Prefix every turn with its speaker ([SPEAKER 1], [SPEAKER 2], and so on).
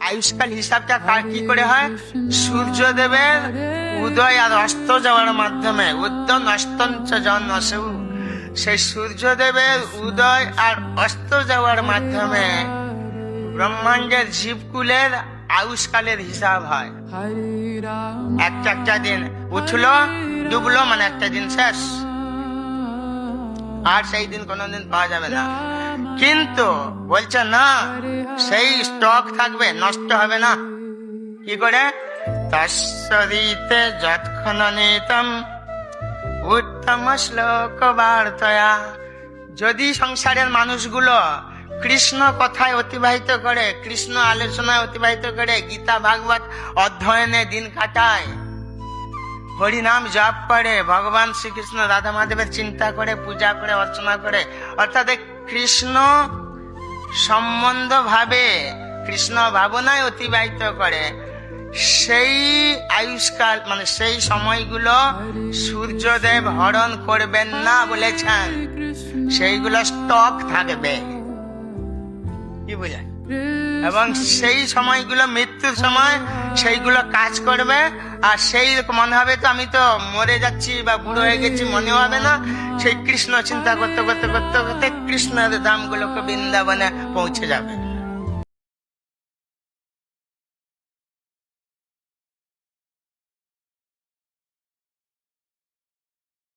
[SPEAKER 1] আয়ুষ্কাল হিসাবটা কি করে হয়? সূর্যদেবের উদয় আর অস্ত যাওয়ার মাধ্যমে, উদ্যন অস্তঞ্চ জন অসৌ, সেই সূর্যদেবের উদয় আর অস্ত যাওয়ার মাধ্যমে ব্রহ্মাণ্ডের জীবকুলের আয়ুষ্কালের হিসাব হয়। একটা দিন উঠলো ডুবলো মানে একটা দিন শেষ, আর সেই দিন কোনোদিন পাওয়া যাবে না। কিন্তু বলছে না, সেই স্টক থাকবে, নষ্ট হবে না। কি করে? তস্যদিতে যৎক্ষণনিতম উত্তম শ্লোক বার্তয়া। যদি সংসারের মানুষগুলো কৃষ্ণ কথায় অতিবাহিত করে, কৃষ্ণ আলোচনায় অতিবাহিত করে, গীতা ভাগবত অধ্যয়নে দিন কাটায়, হরিনাম জপ করে, ভগবান শ্রীকৃষ্ণ রাধা মাধবের চিন্তা করে, পূজা করে, অর্চনা করে, অর্থাৎ কৃষ্ণ সম্বন্ধ ভাবে, কৃষ্ণ ভাবনায় অতিবাহিত করে, সেই আয়ুষ্কাল মানে সেই সময়গুলো সূর্যদেব হরণ করবেন না বলেছেন, সেইগুলো স্টক থাকবে। কি বুঝে? এবং সেই সময়গুলো মৃত্যুর সময় সেইগুলো কাজ করবে, আর সেই মনে হবে তো আমি তো মরে যাচ্ছি বা বুড়ো হয়ে গেছি, মনে হবে না। সেই কৃষ্ণ চিন্তা করতে করতে করতে করতে কৃষ্ণের ধামগুলোকে বৃন্দাবনে পৌঁছে যাবে।